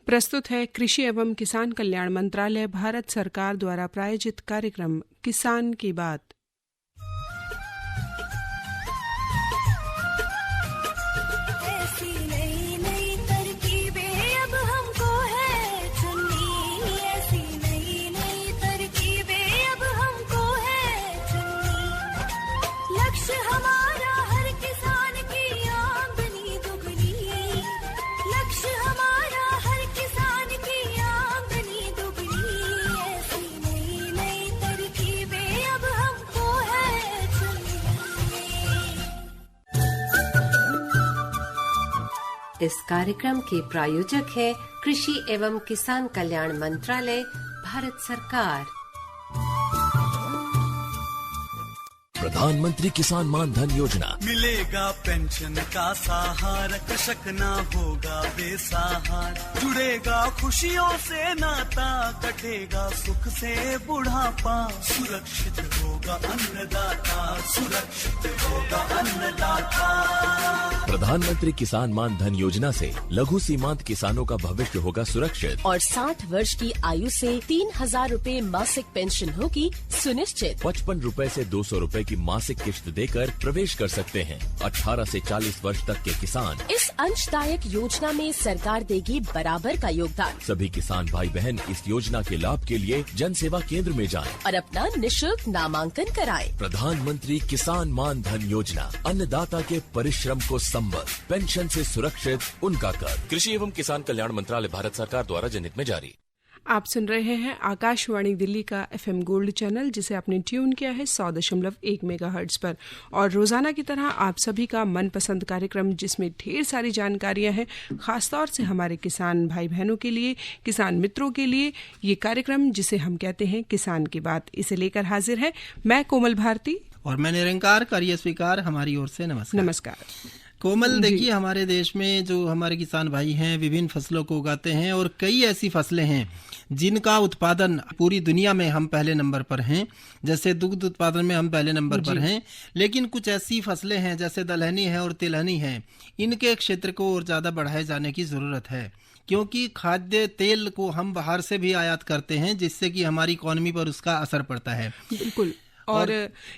प्रस्तुत है कृषि एवं किसान कल्याण मंत्रालय भारत सरकार द्वारा प्रायोजित कार्यक्रम किसान की बात। इस कार्यक्रम के प्रायोजक है कृषि एवं किसान कल्याण मंत्रालय भारत सरकार। प्रधानमंत्री किसान मान धन योजना। मिलेगा पेंशन का सहारा, कृषक ना होगा बेसहारा। जुड़ेगा खुशियों से नाता, कटेगा सुख से बुढ़ापा। सुरक्षित होगा अन्नदाता, सुरक्षित होगा अन्नदाता। प्रधानमंत्री किसान मान धन योजना से लघु सीमांत किसानों का भविष्य होगा सुरक्षित और 60 वर्ष की आयु से 3,000 रूपए मासिक पेंशन होगी सुनिश्चित। 55 रूपए से 200 रूपए की मासिक किश्त देकर प्रवेश कर सकते हैं। 18 से 40 वर्ष तक के किसान इस अंशदायक योजना में सरकार देगी बराबर का योगदान। सभी किसान भाई बहन इस योजना के लाभ के लिए जन सेवा केंद्र में जाएं और अपना निःशुल्क नामांकन कराएं। प्रधानमंत्री किसान मान धन योजना, अन्नदाता के परिश्रम को संबल, पेंशन से सुरक्षित उनका कर। कृषि एवं किसान कल्याण मंत्रालय भारत सरकार द्वारा जनहित में जारी। आप सुन रहे हैं आकाशवाणी दिल्ली का FM गोल्ड चैनल, जिसे आपने ट्यून किया है 100.1 मेगाहर्ट्ज पर। और रोजाना की तरह आप सभी का मनपसंद कार्यक्रम, जिसमें ढेर सारी जानकारियां हैं, खासतौर से हमारे किसान भाई बहनों के लिए, किसान मित्रों के लिए, ये कार्यक्रम जिसे हम कहते हैं किसान की बात, इसे लेकर हाजिर है मैं कोमल भारती और मैं निरंकार। करिए स्वीकार हमारी ओर से नमस्कार। नमस्कार कोमल, देखिए हमारे देश में जो हमारे किसान भाई हैं विभिन्न फसलों को उगाते हैं और कई ऐसी फसलें हैं जिनका उत्पादन पूरी दुनिया में हम पहले नंबर पर हैं। जैसे दुग्ध उत्पादन में हम पहले नंबर पर हैं, लेकिन कुछ ऐसी फसलें हैं जैसे दलहनी है और तिलहनी है, इनके क्षेत्र को और ज़्यादा बढ़ाए जाने की ज़रूरत है, क्योंकि खाद्य तेल को हम बाहर से भी आयात करते हैं, जिससे कि हमारी इकोनॉमी पर उसका असर पड़ता है। बिल्कुल। और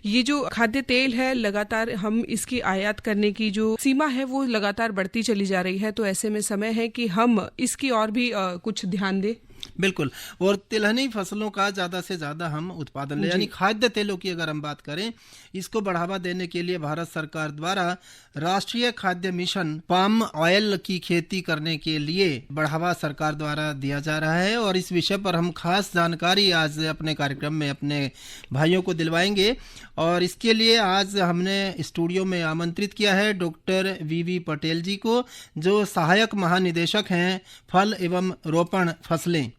ये जो खाद्य तेल है, लगातार हम इसकी आयात करने की जो सीमा है वो लगातार बढ़ती चली जा रही है। तो ऐसे में समय है कि हम इसकी और भी कुछ ध्यान दें। बिल्कुल। और तिलहनी फसलों का ज्यादा से ज्यादा हम उत्पादन ले, यानी खाद्य तेलों की अगर हम बात करें, इसको बढ़ावा देने के लिए भारत सरकार द्वारा राष्ट्रीय खाद्य मिशन पाम ऑयल की खेती करने के लिए बढ़ावा सरकार द्वारा दिया जा रहा है। और इस विषय पर हम खास जानकारी आज अपने कार्यक्रम में अपने भाइयों को दिलवाएंगे। और इसके लिए आज हमने स्टूडियो में आमंत्रित किया है डॉक्टर वीवी पटेल जी को, जो सहायक महानिदेशक हैं फल एवं रोपण फसलें,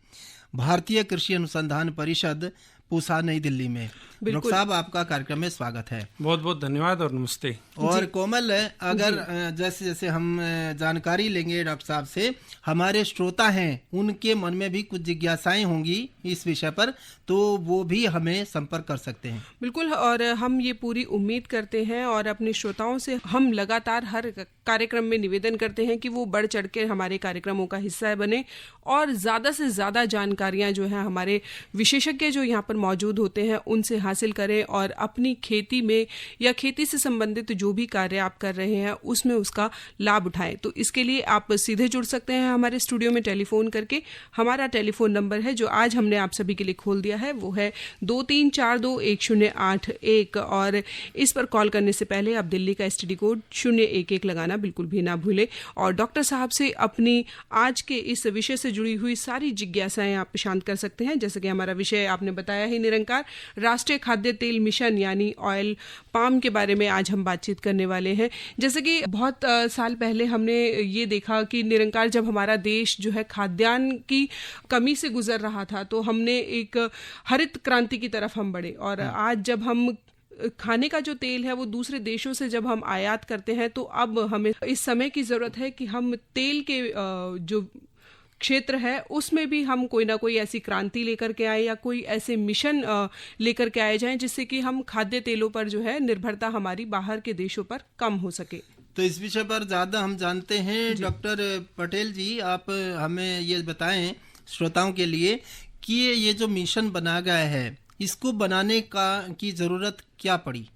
भारतीय कृषि अनुसंधान परिषद, पूसा, नई दिल्ली में। डॉक्टर साहब, आपका कार्यक्रम में स्वागत है। बहुत बहुत धन्यवाद और नमस्ते। और कोमल, अगर जैसे जैसे हम जानकारी लेंगे डॉक्टर साहब से, हमारे श्रोता हैं उनके मन में भी कुछ जिज्ञासाएं होंगी इस विषय पर, तो वो भी हमें संपर्क कर सकते हैं। बिल्कुल। और हम ये पूरी उम्मीद करते हैं और अपने श्रोताओं से हम लगातार हर कार्यक्रम में निवेदन करते हैं कि वो बढ़ चढ़ के हमारे कार्यक्रमों का हिस्सा बने और ज़्यादा से ज़्यादा जानकारियाँ जो है हमारे विशेषज्ञ जो यहाँ पर मौजूद होते हैं उनसे हासिल करें और अपनी खेती में या खेती से संबंधित जो भी कार्य आप कर रहे हैं उसमें उसका लाभ उठाएं। तो इसके लिए आप सीधे जुड़ सकते हैं हमारे स्टूडियो में टेलीफोन करके। हमारा टेलीफोन नंबर है जो आज हमने आप सभी के लिए खोल दिया है, वो है 23421081 और इस पर कॉल करने से पहले आप दिल्ली का STD कोड 011 लगाना बिल्कुल भी ना भूलें। और डॉक्टर साहब से अपनी आज के इस विषय से जुड़ी हुई सारी जिज्ञासाएं आप शांत कर सकते हैं। जैसे कि हमारा विषय आपने बताया ही निरंकार, राष्ट्रीय खाद्य तेल मिशन यानी ऑयल पाम के बारे में आज हम बातचीत करने वाले हैं। जैसे कि बहुत साल पहले हमने ये देखा कि निरंकार, जब हमारा देश जो है खाद्यान्न की कमी से गुजर रहा था, तो हमने एक हरित क्रांति की तरफ हम बढ़े। और आज जब हम खाने का जो तेल है वो दूसरे देशों से जब हम आयात करते हैं, तो अब हमें इस समय की जरूरत है कि हम तेल के जो क्षेत्र है उसमें भी हम कोई ना कोई ऐसी क्रांति लेकर के आए या कोई ऐसे मिशन लेकर के आए जाएं जिससे कि हम खाद्य तेलों पर जो है निर्भरता हमारी बाहर के देशों पर कम हो सके। तो इस विषय पर ज़्यादा हम जानते हैं डॉक्टर पटेल जी, आप हमें ये बताएं श्रोताओं के लिए कि ये जो मिशन बना गया है, इसको बनाने की ज़रूरत क्या पड़ी?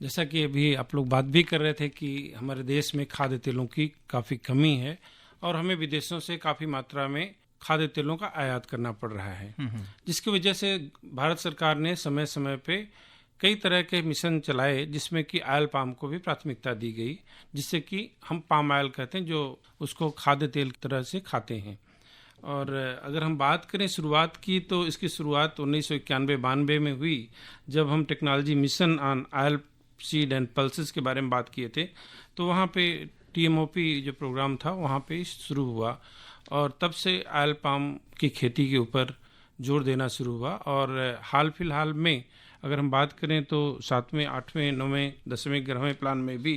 जैसा कि अभी आप लोग बात भी कर रहे थे कि हमारे देश में खाद्य तेलों की काफ़ी कमी है और हमें विदेशों से काफ़ी मात्रा में खाद्य तेलों का आयात करना पड़ रहा है, जिसकी वजह से भारत सरकार ने समय समय पे कई तरह के मिशन चलाए, जिसमें कि ऑयल पाम को भी प्राथमिकता दी गई, जिससे कि हम पाम ऑयल कहते हैं, जो उसको खाद्य तेल की तरह से खाते हैं। और अगर हम बात करें शुरुआत की, तो इसकी शुरुआत 1991-92 में हुई, जब हम technology mission on oil seed and pulses के बारे में बात किए थे। तो वहाँ पे TMOP जो प्रोग्राम था वहाँ पे शुरू हुआ और तब से ऑयल पाम की खेती के ऊपर जोर देना शुरू हुआ। और हाल फिलहाल में अगर हम बात करें तो 7वें, 8वें, 9वें, 10वें, 11वें प्लान में भी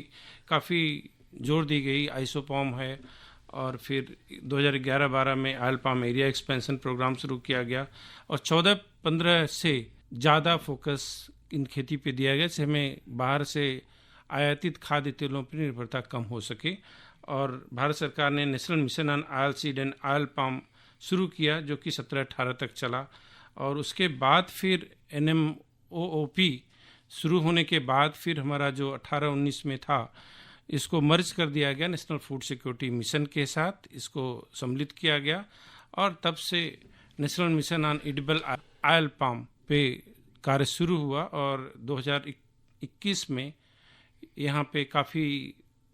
काफ़ी जोर दी गई। आइसोपाम है और फिर 2011-12 में oil palm area expansion programme शुरू किया गया और 14-15 से ज़्यादा फोकस इन खेती पे दिया गया, जिससे हमें बाहर से आयातित खाद्य तेलों पर निर्भरता कम हो सके। और भारत सरकार ने national mission on oil seed and oil palm शुरू किया, जो कि 17-18 तक चला। और उसके बाद फिर NMOOP शुरू होने के बाद फिर हमारा जो 18-19 में था, इसको मर्ज कर दिया गया नेशनल फूड सिक्योरिटी मिशन के साथ, इसको सम्मिलित किया गया और तब से national mission on edible oil palm पे कार्य शुरू हुआ। और 2021 में यहाँ पे काफ़ी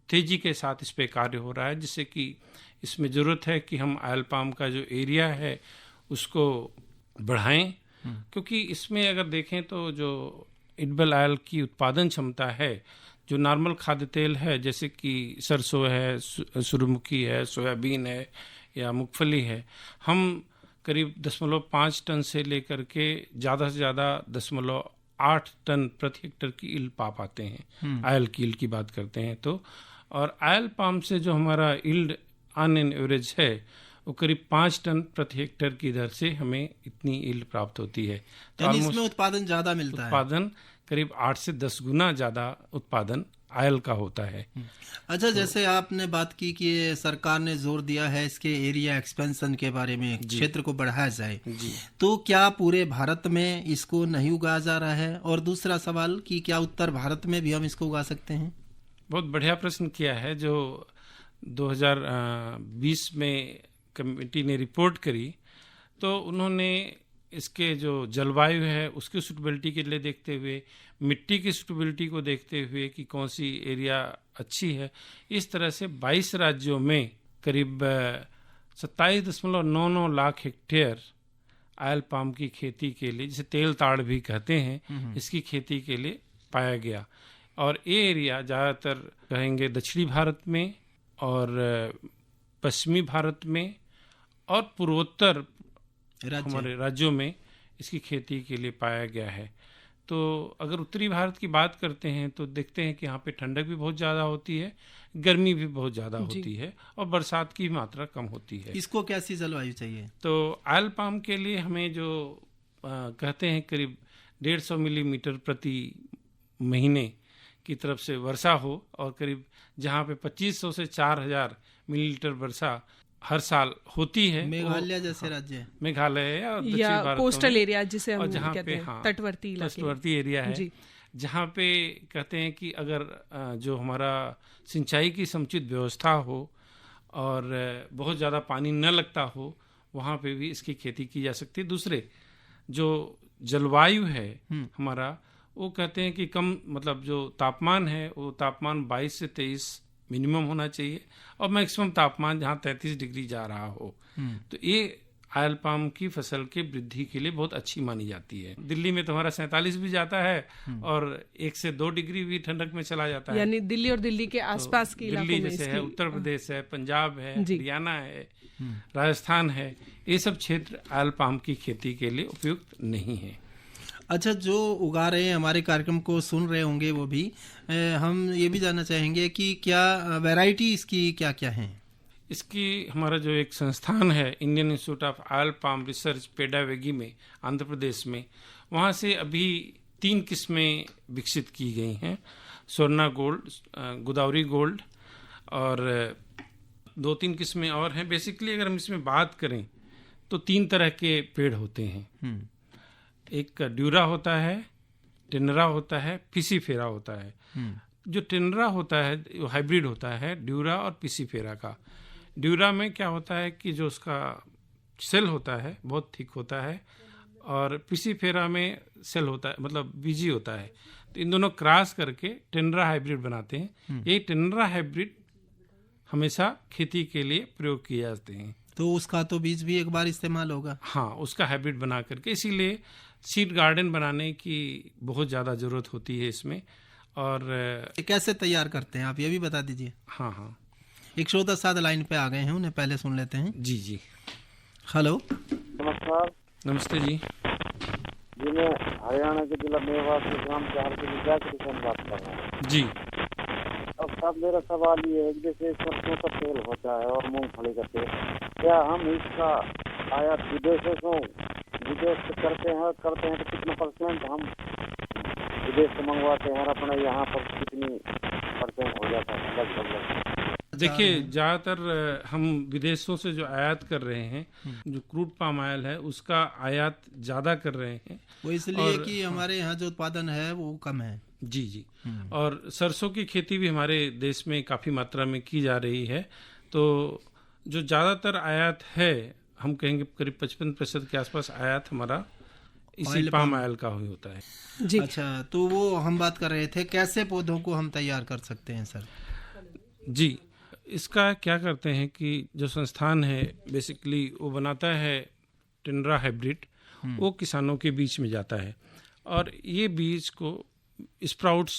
तेज़ी के साथ इस पे कार्य हो रहा है, जिससे कि इसमें ज़रूरत है कि हम ऑयल पाम का जो एरिया है उसको बढ़ाएं, क्योंकि इसमें अगर देखें तो जो एडिबल ऑयल की उत्पादन क्षमता है, जो नॉर्मल खाद्य तेल है जैसे कि सरसों है, सूरजमुखी है, सोयाबीन है या मूंगफली है, हम करीब 0.5 टन से लेकर के ज़्यादा से ज़्यादा 0.8 टन प्रति हेक्टर की ईल्ड पा पाते हैं। ऑयल की ईल्ड की बात करते हैं तो, और ऑयल पाम से जो हमारा ईल्ड ऑन एन एवरेज है वो करीब 5 टन प्रति हेक्टर की दर से हमें इतनी ईल्ड प्राप्त होती है। तो इसमें उत्पादन ज़्यादा मिलता है। उत्पादन करीब 8 से 10 गुना ज़्यादा उत्पादन ऑयल का होता है। अच्छा, जैसे आपने बात की कि सरकार ने जोर दिया है इसके एरिया एक्सपेंशन के बारे में, क्षेत्र को बढ़ाया जाए, तो क्या पूरे भारत में इसको नहीं उगाया जा रहा है? और दूसरा सवाल कि क्या उत्तर भारत में भी हम इसको उगा सकते हैं? बहुत बढ़िया प्रश्न किया है। जो 2020 में कमेटी ने रिपोर्ट करी, तो उन्होंने इसके जो जलवायु है उसकी सूटेबिलिटी के लिए देखते हुए, मिट्टी की सूटेबिलिटी को देखते हुए कि कौन सी एरिया अच्छी है, इस तरह से 22 राज्यों में करीब 27.99 लाख हेक्टेयर ऑयल पाम की खेती के लिए, जिसे तेल ताड़ भी कहते हैं, इसकी खेती के लिए पाया गया। और ये एरिया ज़्यादातर कहेंगे दक्षिणी भारत में और पश्चिमी भारत में और पूर्वोत्तर हमारे राज्यों में इसकी खेती के लिए पाया गया है। तो अगर उत्तरी भारत की बात करते हैं तो देखते हैं कि यहाँ पे ठंडक भी बहुत ज़्यादा होती है, गर्मी भी बहुत ज़्यादा होती है और बरसात की मात्रा कम होती है। इसको कैसी जलवायु चाहिए? तो ऑयल पाम के लिए हमें जो कहते हैं करीब 150 मिलीमीटर प्रति महीने की तरफ से वर्षा हो और करीब जहाँ पे 2500 से 4000 मिलीलीटर वर्षा हर साल होती है। मेघालय जैसे राज्य, मेघालय या कोस्टल एरिया जिसे हम कहते हैं, तटवर्ती एरिया है, जहाँ पे कहते हैं कि अगर जो हमारा सिंचाई की समुचित व्यवस्था हो और बहुत ज़्यादा पानी न लगता हो, वहाँ पे भी इसकी खेती की जा सकती है। दूसरे जो जलवायु है हमारा, वो कहते हैं कि कम, मतलब जो तापमान है वो तापमान 22 से 23 मिनिमम होना चाहिए और मैक्सिमम तापमान जहाँ 33 डिग्री जा रहा हो। तो ये ऑयल पाम की फसल के वृद्धि के लिए बहुत अच्छी मानी जाती है। दिल्ली में तो हमारा 47 भी जाता है और 1 से 2 डिग्री भी ठंडक में चला जाता है। यानी दिल्ली और दिल्ली के आसपास के इलाकों में, दिल्ली जैसे है, उत्तर प्रदेश है, पंजाब है, हरियाणा है, राजस्थान है, ये सब क्षेत्र ऑयल पाम की खेती के लिए उपयुक्त नहीं है। अच्छा, जो उगा रहे हैं, हमारे कार्यक्रम को सुन रहे होंगे वो भी, हम ये भी जानना चाहेंगे कि क्या वैरायटी इसकी क्या क्या हैं? इसकी हमारा जो एक संस्थान है, Indian Institute of Oil Palm Research, Pedavegi में, आंध्र प्रदेश में, वहाँ से अभी 3 किस्में विकसित की गई हैं। स्वर्णा गोल्ड, गोदावरी गोल्ड और 2-3 किस्में और हैं। बेसिकली अगर हम इसमें बात करें तो 3 तरह के पेड़ होते हैं। एक ड्यूरा होता है, टेनरा होता है, पिसीफेरा होता है। जो टेनरा होता है वो हाइब्रिड होता है ड्यूरा और पिसीफेरा का। ड्यूरा में क्या होता है कि जो उसका सेल होता है बहुत थिक होता है, और पिसीफेरा में सेल होता है मतलब बीजी होता है। तो इन दोनों क्रॉस करके टेनरा हाइब्रिड बनाते हैं। ये टेनरा हाइब्रिड हमेशा खेती के लिए प्रयोग किए जाते हैं। तो उसका तो बीज भी एक बार इस्तेमाल होगा। हाँ, उसका हाइब्रिड बना करके, इसीलिए सीड गार्डन बनाने की बहुत ज़्यादा ज़रूरत होती है इसमें। और कैसे तैयार करते हैं आप ये भी बता दीजिए। हाँ, एक श्रोता साथ लाइन पे आ गए हैं, उन्हें पहले सुन लेते हैं। जी। हेलो, नमस्कार। नमस्ते जी। जी मैं हरियाणा के जिला मेवात के ग्राम चार के विद्यार्थी से बात कर रहा हूँ जी। अब साहब मेरा सवाल ये है कि जैसे सरसों का तेल होता है और मूंगफली का तेल, क्या हम इसका आयात विदेश से करते हैं तो कितना % हम विदेश से मंगवाते हैं और अपने यहाँ पर कितनी % हो जाता है लगभग? देखिए, ज़्यादातर हम विदेशों से जो आयात कर रहे हैं, जो क्रूड पाम ऑयल है उसका आयात ज़्यादा कर रहे हैं। वो इसलिए कि हमारे यहाँ जो उत्पादन है वो कम है। जी। और सरसों की खेती भी हमारे देश में काफ़ी मात्रा में की जा रही है। तो जो ज़्यादातर आयात है, हम कहेंगे करीब 55% के आसपास आयात हमारा इसी पाम ऑयल का ही होता है। जी। अच्छा, तो वो हम बात कर रहे थे कैसे पौधों को हम तैयार कर सकते हैं सर? जी, इसका क्या करते हैं कि जो संस्थान है बेसिकली वो बनाता है टेनरा हाइब्रिड, वो किसानों के बीच में जाता है और ये बीज को स्प्राउट्स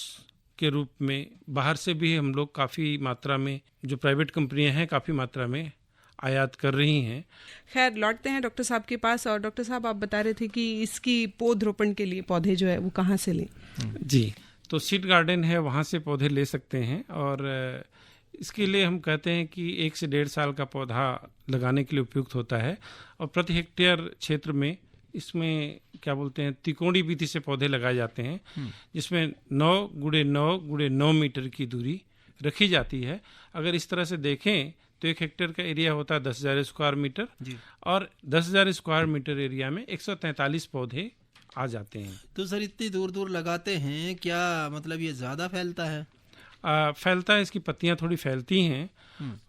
के रूप में बाहर से भी हम लोग काफ़ी मात्रा में, जो प्राइवेट कंपनियां हैं काफ़ी मात्रा में आयात कर रही हैं। खैर, लौटते हैं डॉक्टर साहब के पास। और डॉक्टर साहब, आप बता रहे थे कि इसकी पौधरोपण के लिए पौधे जो है वो कहाँ से लें? जी, तो सीड गार्डन है, वहाँ से पौधे ले सकते हैं। और इसके लिए हम कहते हैं कि 1 से 1.5 साल का पौधा लगाने के लिए उपयुक्त होता है। और प्रति हेक्टेयर क्षेत्र में इसमें क्या बोलते हैं, त्रिकोणीय विधि से पौधे लगाए जाते हैं, जिसमें 9 × 9 × 9 मीटर की दूरी रखी जाती है। अगर इस तरह से देखें तो 1 हेक्टेयर का एरिया होता है 10,000 स्क्वायर मीटर, और 10,000 स्क्वायर मीटर एरिया में 143 पौधे आ जाते हैं। तो सर, इतनी दूर दूर लगाते हैं, क्या मतलब ये ज़्यादा फैलता है? फैलता है, इसकी पत्तियां थोड़ी फैलती हैं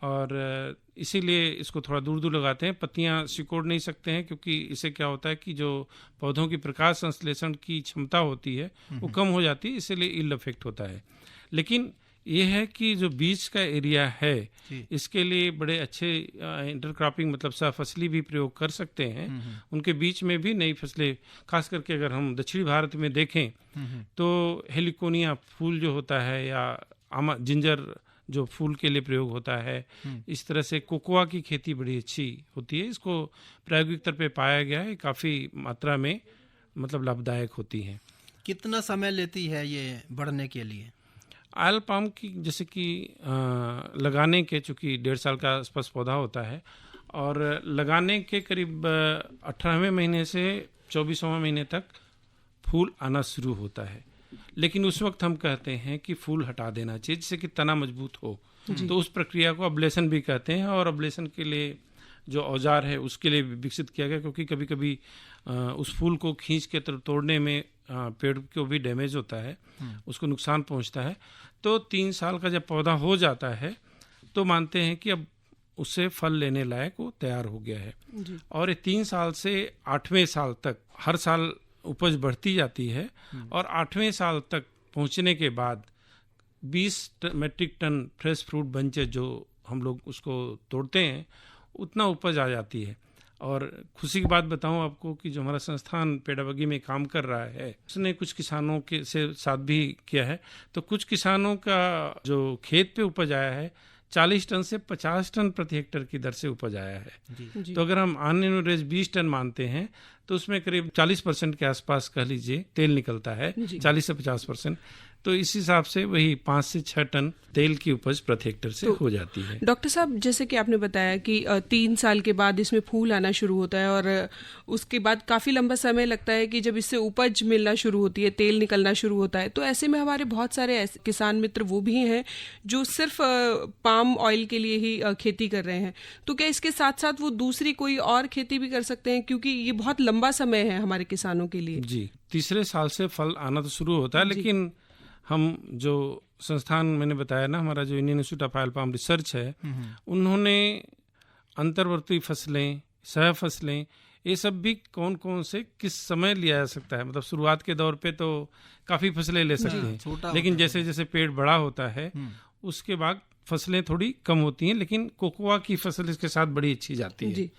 और इसीलिए इसको थोड़ा दूर दूर लगाते हैं। पत्तियां सिकोड़ नहीं सकते हैं क्योंकि इससे क्या होता है कि जो पौधों की प्रकाश संश्लेषण की क्षमता होती है वो कम हो जाती है, इसीलिए इल इफेक्ट होता है। लेकिन ये है कि जो बीज का एरिया है इसके लिए बड़े अच्छे इंटरक्रॉपिंग मतलब सहफसली भी प्रयोग कर सकते हैं। उनके बीच में भी नई फसलें, खास करके अगर हम दक्षिणी भारत में देखें तो हेलिकोनिया फूल जो होता है या जिंजर जो फूल के लिए प्रयोग होता है, इस तरह से कोकोआ की खेती बड़ी अच्छी होती है। इसको प्रायोगिक स्तर पे पाया गया है, काफ़ी मात्रा में मतलब लाभदायक होती है। कितना समय लेती है ये बढ़ने के लिए? ऑयल पाम की जैसे कि लगाने के चूँकि 1.5 साल का आसपास पौधा होता है और लगाने के करीब 18वें महीने से 24वें महीने तक फूल आना शुरू होता है। लेकिन उस वक्त हम कहते हैं कि फूल हटा देना चाहिए जिससे कि तना मजबूत हो। तो उस प्रक्रिया को अब्लेशन भी कहते हैं और अब्लेशन के लिए जो औजार है उसके लिए विकसित किया गया, क्योंकि कभी कभी उस फूल को खींच के तोड़ने में पेड़ को भी डैमेज होता है, उसको नुकसान पहुंचता है। तो 3 साल का जब पौधा हो जाता है तो मानते हैं कि अब उससे फल लेने लायक वो तैयार हो गया है। और ये 3 साल से 8वें साल तक हर साल उपज बढ़ती जाती है और 8वें साल तक पहुंचने के बाद 20 metric ton fresh fruit bunches जो हम लोग उसको तोड़ते हैं उतना उपज आ जाती है। और खुशी की बात बताऊं आपको कि जो हमारा संस्थान पेड़ाबगी में काम कर रहा है उसने कुछ किसानों के से साथ भी किया है। तो कुछ किसानों का जो खेत पे उपज आया है 40 टन से 50 टन प्रति हेक्टेयर की दर से उपज आया है। तो अगर हम ऑन एवरेज 20 टन मानते हैं तो उसमें करीब 40% के आसपास कह लीजिए तेल निकलता है, 40 से 50%। तो इस हिसाब से वही 5 से 6 टन तेल की उपज प्रति हेक्टर से हो जाती है। डॉक्टर साहब, जैसे कि आपने बताया कि 3 साल के बाद इसमें फूल आना शुरू होता है और उसके बाद काफ़ी लंबा समय लगता है कि जब इससे उपज मिलना शुरू होती है, तेल निकलना शुरू होता है। तो ऐसे में हमारे बहुत सारे ऐसे किसान मित्र वो भी हैं जो सिर्फ पाम ऑयल के लिए ही खेती कर रहे हैं। तो क्या इसके साथ साथ वो दूसरी कोई और खेती भी कर सकते हैं, क्योंकि ये बहुत लंबा समय है हमारे किसानों के लिए? जी, तीसरे साल से फल आना तो शुरू होता है, लेकिन हम जो संस्थान मैंने बताया ना, हमारा जो Indian Institute of Oil Palm research है, उन्होंने अंतर्वर्ती फसलें, सह फसलें, ये सब भी कौन कौन से किस समय लिया जा सकता है। मतलब शुरुआत के दौर पे तो काफ़ी फसलें ले सकते हैं, लेकिन जैसे जैसे पेड़ बड़ा होता है उसके बाद फसलें थोड़ी कम होती हैं, लेकिन कोकोआ की फसल इसके साथ बड़ी अच्छी जाती है।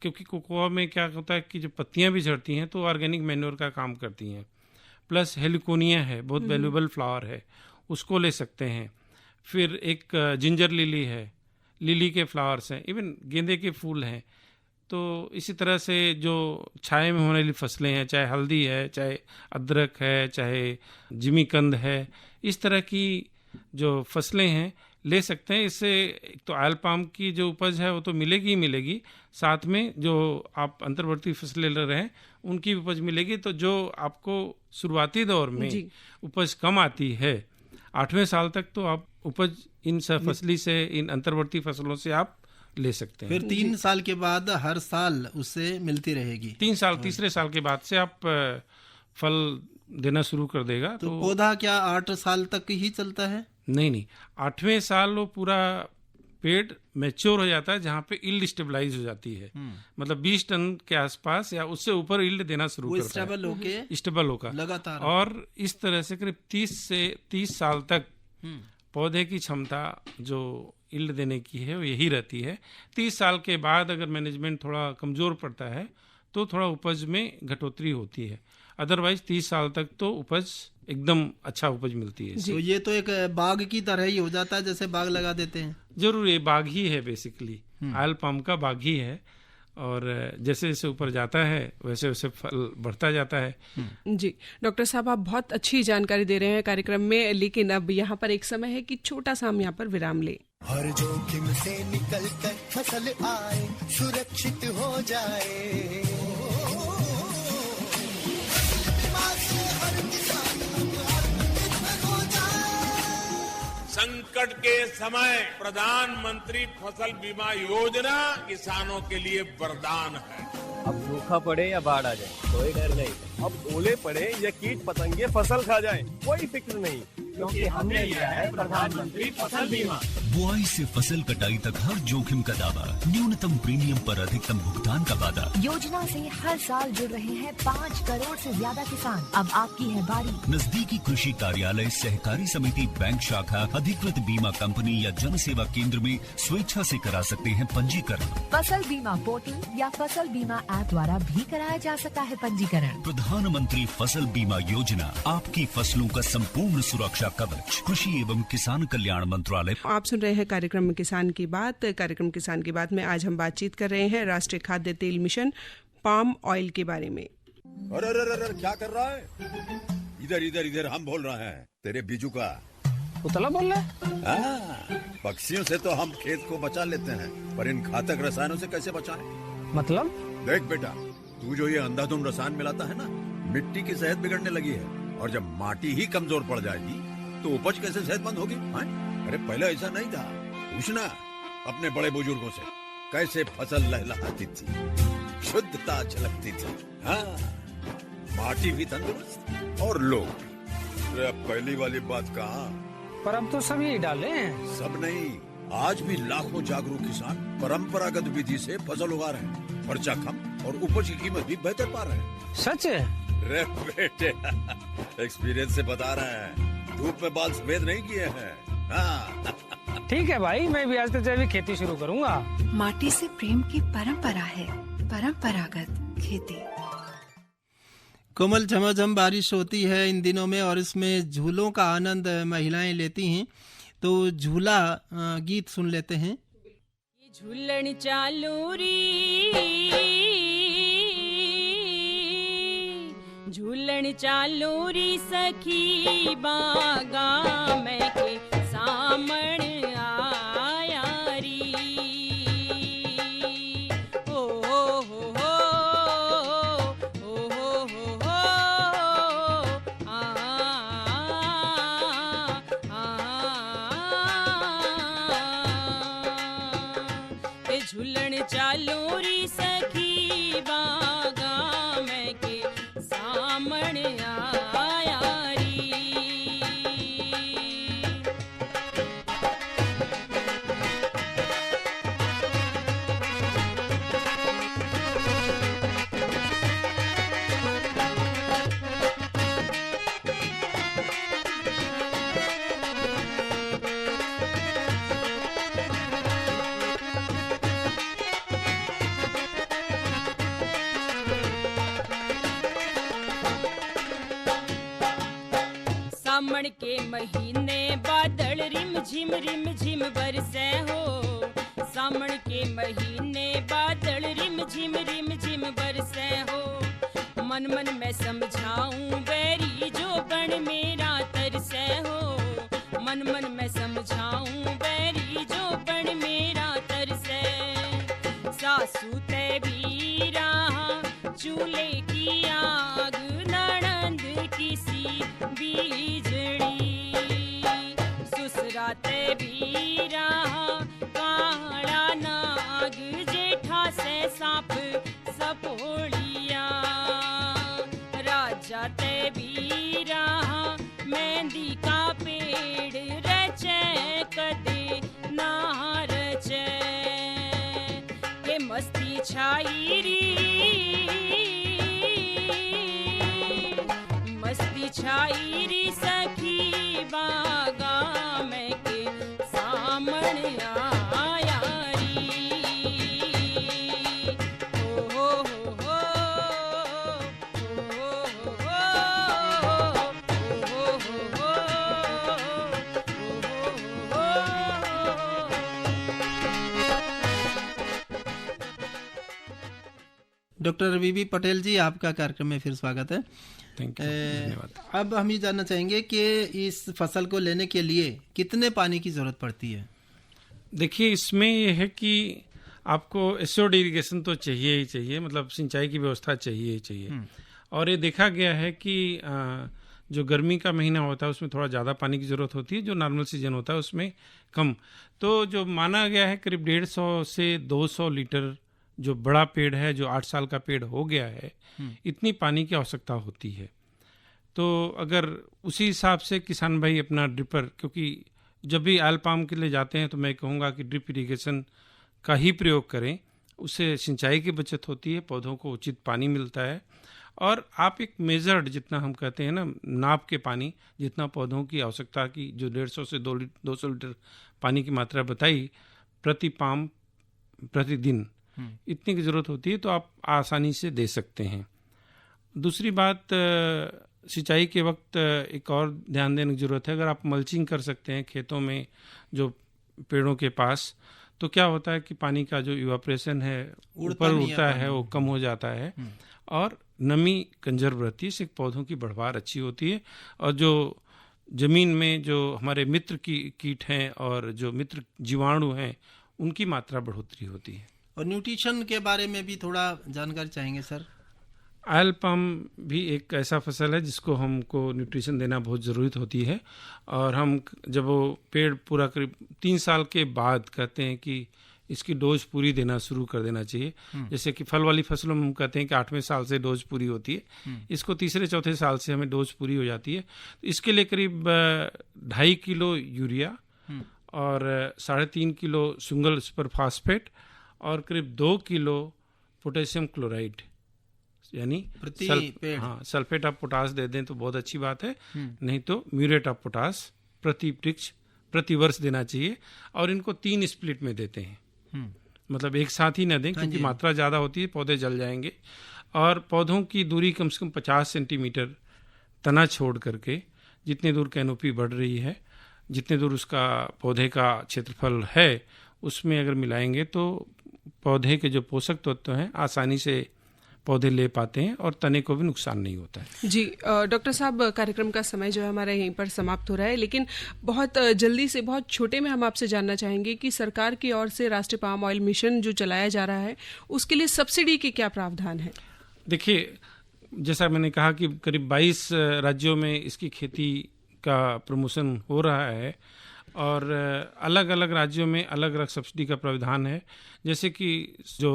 क्योंकि कोकोआ में क्या होता है कि जो पत्तियां भी झड़ती हैं तो ऑर्गेनिक मैन्योर का काम करती हैं, प्लस हेलिकोनिया है, बहुत वैल्यूएबल फ्लावर है, उसको ले सकते हैं। फिर एक जिंजर लिली है, लिली के फ्लावर्स हैं, इवन गेंदे के फूल हैं। तो इसी तरह से जो छाए में होने वाली फसलें हैं, चाहे हल्दी है, चाहे अदरक है, चाहे जिमीकंद है, इस तरह की जो फसलें हैं ले सकते हैं। इससे एक तो ऑयल पाम की जो उपज है वो तो मिलेगी ही मिलेगी, साथ में जो आप अंतर्वर्ती फसलें ले रहे हैं उनकी उपज मिलेगी। तो जो आपको शुरुआती दौर में उपज कम आती है, 8वें साल तक तो आप उपज इन फसली से, इन अंतर्वर्ती फसलों से आप ले सकते हैं। फिर 3 साल के बाद हर साल उससे मिलती रहेगी। 3 साल, तीसरे साल के बाद से आप फल देना शुरू कर देगा। तो पौधा क्या 8 साल तक ही चलता है? नहीं, 8वें साल वो पूरा पेड़ मैच्योर हो जाता है, जहाँ पे यील्ड स्टेबलाइज हो जाती है। मतलब 20 टन के आसपास या उससे ऊपर यील्ड देना शुरू करता है, स्टेबल होकर लगातार। और इस तरह से करीब 30 से 30 साल तक पौधे की क्षमता जो यील्ड देने की है वो यही रहती है। 30 साल के बाद अगर मैनेजमेंट थोड़ा कमजोर पड़ता है तो थोड़ा उपज में घटोतरी होती है, अदरवाइज 30 साल तक तो उपज एकदम अच्छा उपज मिलती है। तो ये तो एक बाग की तरह ही हो जाता है, जैसे बाग लगा देते हैं। जरूर, ये बाग ही है, बेसिकली ऑयल पाम का बाग ही है। और जैसे जैसे ऊपर जाता है वैसे वैसे फल बढ़ता जाता है। जी डॉक्टर साहब, आप बहुत अच्छी जानकारी दे रहे हैं कार्यक्रम में, लेकिन अब यहाँ पर एक समय है कि छोटा सा हम यहाँ पर विराम लें। हर जोखिम से निकल कर फसल आए, सुरक्षित हो जाए, संकट के समय प्रधानमंत्री फसल बीमा योजना किसानों के लिए वरदान है। अब सूखा पड़े या बाढ़ आ जाए कोई डर नहीं, अब ओले पड़े या कीट पतंगे फसल खा जाए कोई फिक्र नहीं, क्योंकि हमने लिया है प्रधानमंत्री फसल बीमा। बुआई से फसल कटाई तक हर जोखिम का दावा, न्यूनतम प्रीमियम पर अधिकतम भुगतान का वादा। योजना से हर साल जुड़ रहे हैं 5 करोड़ से ज्यादा किसान। अब आपकी है बारी। नजदीकी कृषि कार्यालय, सहकारी समिति, बैंक शाखा, अधिकृत बीमा कंपनी या जन सेवा केंद्र में स्वेच्छा से करा सकते हैं पंजीकरण। फसल बीमा पोर्टल या फसल बीमा ऐप द्वारा भी कराया जा सकता है पंजीकरण। प्रधानमंत्री फसल बीमा योजना, आपकी फसलों का संपूर्ण सुरक्षा कवच, कृषि एवं किसान कल्याण मंत्रालय। आप सुन रहे हैं कार्यक्रम किसान की बात। कार्यक्रम किसान की बात में आज हम बातचीत कर रहे हैं राष्ट्रीय खाद्य तेल मिशन पाम ऑयल के बारे में। अरे क्या कर रहा है? इधर इधर इधर हम बोल रहे हैं तेरे बीजू का। उतला बोल रहा है? पक्षियों से तो हम खेत को बचा लेते हैं, पर इन घातक रसायनों से कैसे बचाएं? मतलब? देख बेटा, तू जो ये अंधाधुंध रसायन मिलाता है ना, मिट्टी की सेहत बिगड़ने लगी है। और जब माटी ही कमजोर पड़ जाएगी तो उपज कैसे सेहतमंद होगी? अरे पहले ऐसा नहीं था, पूछना अपने बड़े बुजुर्गों से, कैसे फसल लहलहाती थी, शुद्धता झलकती थी। हाँ, माटी भी तंदुरुस्त और लोग भी। अब पहली वाली बात कहाँ? पर अब तो सब यही डाले हैं। सब नहीं, आज भी लाखों जागरूक किसान परंपरागत विधि से फसल उगा रहे हैं, खर्चा कम और उपज की कीमत भी बेहतर पा रहे हैं। सच है? रे बेटे, एक्सपीरियंस से बता रहे हैं, धूप में बाल सफेद नहीं किए हैं। हाँ। ठीक है भाई, मैं भी आज से जैविक खेती शुरू करूंगा। माटी से प्रेम की परंपरा है, परंपरागत खेती। कोमल झमाझम बारिश होती है इन दिनों में और इसमें झूलों का आनंद महिलाएं लेती हैं। तो झूला गीत सुन लेते हैं। झूलन चालू री, झूलन चालू री सखी बागा मैं के सामण आया री। ओ हो हो झूलन चालू री सखी बागा मैं के सामण आया री। सामण के महीने बादल रिम झिम बरसे हो। सामण के महीने बादल रिम झिम बरसे हो। मन मन में समझाऊं बैरी जो बन मेरा तरसे हो। मन मन में समझाऊं बैरी जो बन मेरा तरसे। सासू ते भी रहा चूल्हे की आग ननंद किसी बीजड़ी। सुसराते भी रहा काला नाग जेठा से सांप सपोलिया। राजा ते भी रहा मेहंदी का पेड़ रचे कदे ना रचे। के मस्ती छाई री मस्ती छाई री सखी बागा मैं के सामण आया री। ओ हो हो डॉक्टर बीबी पटेल जी, आपका कार्यक्रम में फिर स्वागत है। थैंक यू, धन्यवाद। अब हम ये जानना चाहेंगे कि इस फसल को लेने के लिए कितने पानी की जरूरत पड़ती है? देखिए, इसमें यह है कि आपको एसोड इरिगेशन तो चाहिए ही चाहिए, मतलब सिंचाई की व्यवस्था चाहिए ही चाहिए। और ये देखा गया है कि जो गर्मी का महीना होता है उसमें थोड़ा ज़्यादा पानी की ज़रूरत होती है, जो नॉर्मल सीजन होता है उसमें कम। तो जो माना गया है करीब 150 से 200 लीटर, जो बड़ा पेड़ है, जो 8 साल का पेड़ हो गया है, इतनी पानी की आवश्यकता होती है। तो अगर उसी हिसाब से किसान भाई अपना ड्रिपर, क्योंकि जब भी ऑयल पाम के लिए जाते हैं तो मैं कहूँगा कि ड्रिप इरिगेशन का ही प्रयोग करें। उससे सिंचाई की बचत होती है, पौधों को उचित पानी मिलता है। और आप एक मेजर्ड, जितना हम कहते हैं ना, नाप के पानी, जितना पौधों की आवश्यकता की, जो 150 से 200 लीटर पानी की मात्रा बताई प्रति पाम प्रतिदिन, इतनी की ज़रूरत होती है, तो आप आसानी से दे सकते हैं। दूसरी बात, सिंचाई के वक्त एक और ध्यान देने की ज़रूरत है। अगर आप मल्चिंग कर सकते हैं खेतों में, जो पेड़ों के पास, तो क्या होता है कि पानी का जो इवापोरेशन है ऊपर उड़ता है, वो कम हो जाता है और नमी कंजर्व रहती है, इससे पौधों की बढ़वार अच्छी होती है। और जो ज़मीन में जो हमारे मित्र की कीट हैं और जो मित्र जीवाणु हैं, उनकी मात्रा बढ़ोतरी होती है। और न्यूट्रिशन के बारे में भी थोड़ा जानकारी चाहेंगे सर। ऑयल पाम भी एक ऐसा फसल है जिसको हमको न्यूट्रिशन देना बहुत ज़रूरत होती है। और हम जब वो पेड़ पूरा करीब 3 साल के बाद कहते हैं कि इसकी डोज पूरी देना शुरू कर देना चाहिए। जैसे कि फल वाली फसलों में हम कहते हैं कि 8वें साल से डोज पूरी होती है, इसको तीसरे चौथे साल से हमें डोज पूरी हो जाती है। इसके लिए करीब 2.5 किलो यूरिया और 3.5 किलो सिंगल सुपर फास्फेट और करीब 2 किलो पोटेशियम क्लोराइड, यानी सल्फेट ऑफ पोटास दे दें तो बहुत अच्छी बात है, नहीं तो म्यूरेट ऑफ पोटास प्रति वृक्ष प्रति वर्ष देना चाहिए। और इनको 3 स्प्लिट में देते हैं, मतलब एक साथ ही न दें, क्योंकि मात्रा ज़्यादा होती है, पौधे जल जाएंगे। और पौधों की दूरी कम से कम 50 सेंटीमीटर तना छोड़ करके, जितने दूर कैनोपी बढ़ रही है, जितने दूर उसका पौधे का क्षेत्रफल है, उसमें अगर मिलाएंगे तो पौधे के जो पोषक तत्व हैं आसानी से पौधे ले पाते हैं और तने को भी नुकसान नहीं होता है। जी डॉक्टर साहब, कार्यक्रम का समय जो है हमारा यहीं पर समाप्त हो रहा है, लेकिन बहुत जल्दी से, बहुत छोटे में हम आपसे जानना चाहेंगे कि सरकार की ओर से राष्ट्रीय पाम ऑयल मिशन जो चलाया जा रहा है उसके लिए सब्सिडी के क्या प्रावधान है? देखिए, जैसा मैंने कहा कि करीब 22 राज्यों में इसकी खेती का प्रमोशन हो रहा है और अलग अलग राज्यों में अलग अलग सब्सिडी का प्रावधान है। जैसे कि जो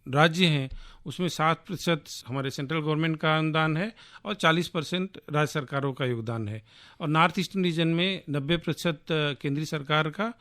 राज्य हैं उसमें 7% हमारे सेंट्रल गवर्नमेंट का अनुदान है और 40% राज्य सरकारों का योगदान है, और नॉर्थ ईस्टर्न रीजन में 90% केंद्रीय सरकार का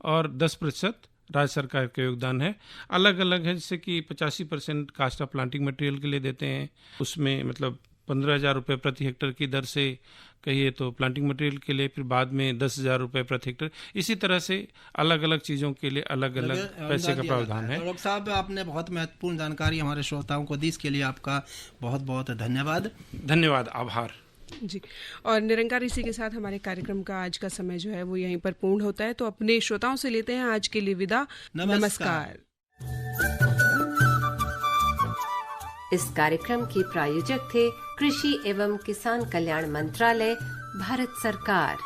और 10% राज्य सरकार का योगदान है। अलग अलग है, जैसे कि 85% कास्ट ऑफ प्लांटिंग मटेरियल के लिए देते हैं, उसमें मतलब 15,000 रुपये प्रति हेक्टर की दर से कहिए तो प्लांटिंग मटेरियल के लिए, फिर बाद में 10,000 रुपये प्रति हेक्टर। इसी तरह से अलग अलग चीज़ों के लिए अलग अलग पैसे का प्रावधान है। डॉक्टर साहब, आपने बहुत महत्वपूर्ण जानकारी हमारे श्रोताओं को दी, इसके लिए आपका बहुत बहुत धन्यवाद। धन्यवाद, आभार जी। और निरंकार इसी के साथ हमारे कार्यक्रम का आज का समय जो है वो यहीं पर पूर्ण होता है। तो अपने श्रोताओं से लेते हैं आज के लिए विदा। नमस्कार। इस कार्यक्रम के प्रायोजक थे कृषि एवं किसान कल्याण मंत्रालय, भारत सरकार।